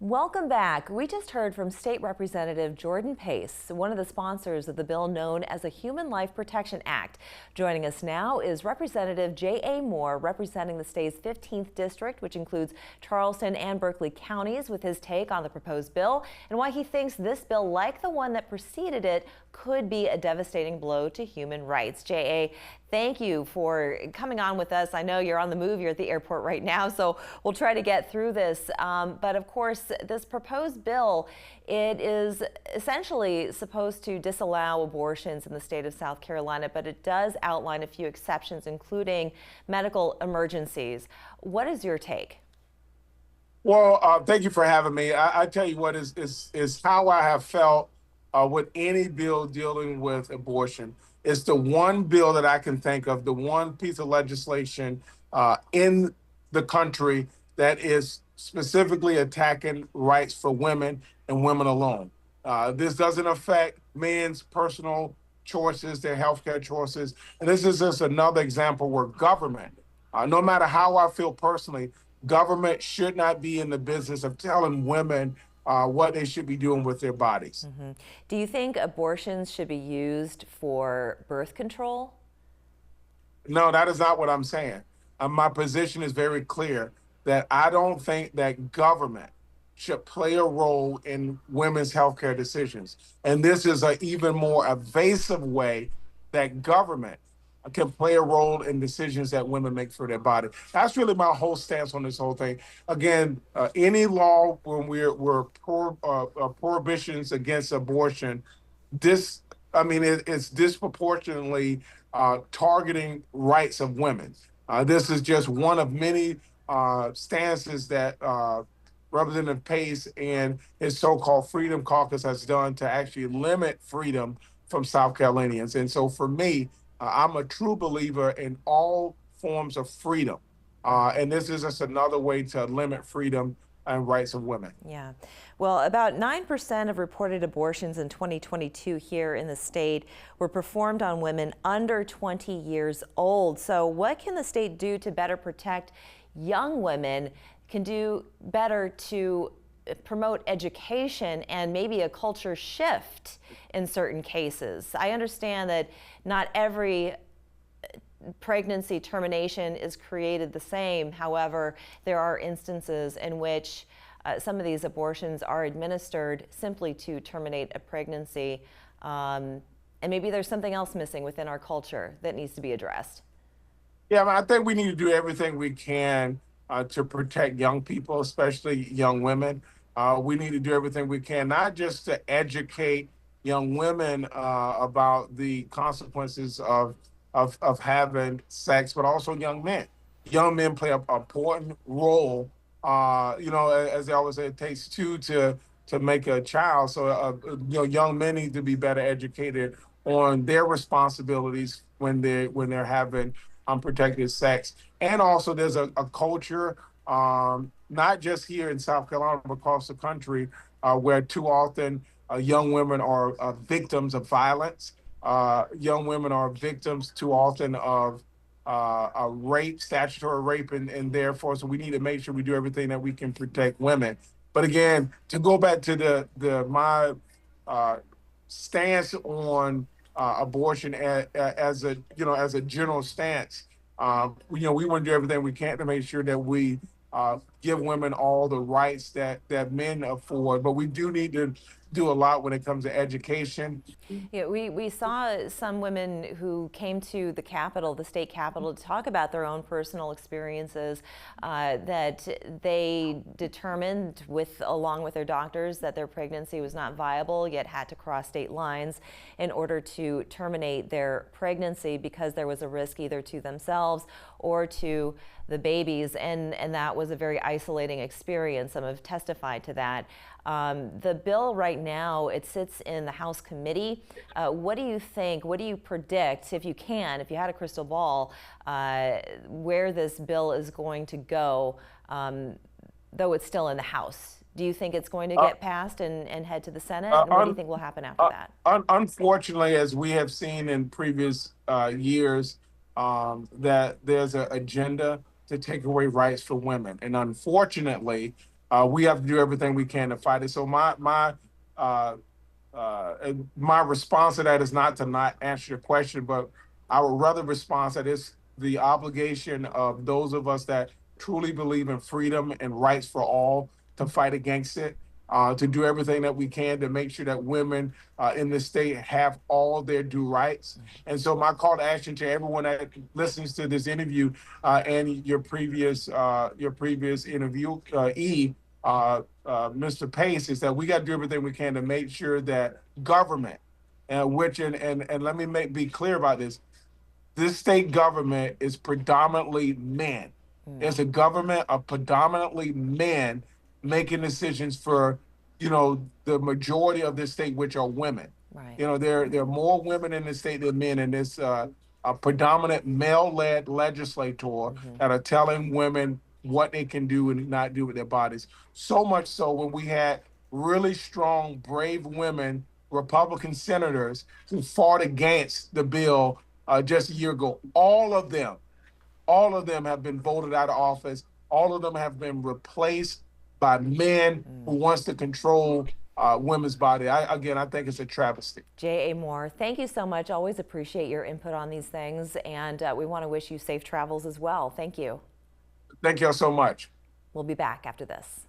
Welcome back. We just heard from State Representative Jordan Pace, one of the sponsors of the bill known as the Human Life Protection Act. Joining us now is Representative J.A. Moore, representing the state's 15th district, which includes Charleston and Berkeley counties, with his take on the proposed bill and why he thinks this bill, like the one that preceded it, could be a devastating blow to human rights. J.A., thank you for coming on with us. I know you're on the move. You're at the airport right now, so we'll try to get through this. But of course, this proposed bill, it is essentially supposed to disallow abortions in the state of South Carolina, but it does outline a few exceptions, including medical emergencies. What is your take? Well, thank you for having me. I tell you what is how I have felt with any bill dealing with abortion. It's the one bill that I can think of, the one piece of legislation in the country that is specifically attacking rights for women and women alone. This doesn't affect men's personal choices, their healthcare choices. And this is just another example where government, no matter how I feel personally, government should not be in the business of telling women what they should be doing with their bodies. Do you think abortions should be used for birth control? No, that is not what I'm saying. My position is very clear that I don't think that government should play a role in women's healthcare decisions. And this is an even more evasive way that government can play a role in decisions that women make for their body. That's really my whole stance on this whole thing. Again, any law when we're prohibitions against abortion, this, I mean, it's disproportionately targeting rights of women. This is just one of many stances that Representative Pace and his so-called Freedom Caucus has done to actually limit freedom from South Carolinians. And so for me, I'm a true believer in all forms of freedom. And this is just another way to limit freedom and rights of women. Yeah. Well, about 9% of reported abortions in 2022 here in the state were performed on women under 20 years old. So what can the state do to better protect young women, can do better to promote education and maybe a culture shift in certain cases? I understand that not every pregnancy termination is created the same. However, there are instances in which some of these abortions are administered simply to terminate a pregnancy. And maybe there's something else missing within our culture that needs to be addressed. Yeah, I think we need to do everything we can to protect young people, especially young women. We need to do everything we can, not just to educate young women about the consequences of having sex, but also young men. Young men play an important role. As they always say, it takes two to make a child. So, young men need to be better educated on their responsibilities when they're having unprotected sex. And also, there's a culture, not just here in South Carolina, but across the country, where too often young women are victims of violence. Young women are victims too often of rape, statutory rape, and therefore, so we need to make sure we do everything that we can protect women. But again, to go back to my stance on abortion as a general stance, we want to do everything we can to make sure that we give women all the rights that men afford. But we do need to do a lot when it comes to education. Yeah, we saw some women who came to the Capitol, the state Capitol, to talk about their own personal experiences, that they determined along with their doctors that their pregnancy was not viable, yet had to cross state lines in order to terminate their pregnancy because there was a risk either to themselves or to the babies, and that was a very isolating experience. Some have testified to that. The bill right now, it sits in the House committee. What do you think, what do you predict, if you had a crystal ball, where this bill is going to go, though it's still in the House? Do you think it's going to get passed and head to the Senate? And what do you think will happen after that? Unfortunately, as we have seen in previous years, that there's an agenda to take away rights for women. And unfortunately, We have to do everything we can to fight it. So my response to that is not to not answer your question, but I would rather respond that it's the obligation of those of us that truly believe in freedom and rights for all to fight against it, to do everything that we can to make sure that women in this state have all their due rights. And so my call to action to everyone that listens to this interview and your previous interview, Mr. Pace, is that we got to do everything we can to make sure that government, and let me be clear about this. This state government is predominantly men. It's a government of predominantly men making decisions for, the majority of this state, which are women. Right. There are more women in the state than men, and it's a predominant male-led legislator that are telling women what they can do and not do with their bodies. So much so when we had really strong, brave women, Republican senators who fought against the bill just a year ago. All of them have been voted out of office. All of them have been replaced by men who wants to control women's body. I think it's a travesty. J.A. Moore, thank you so much. Always appreciate your input on these things, and we want to wish you safe travels as well. Thank you. Thank y'all so much. We'll be back after this.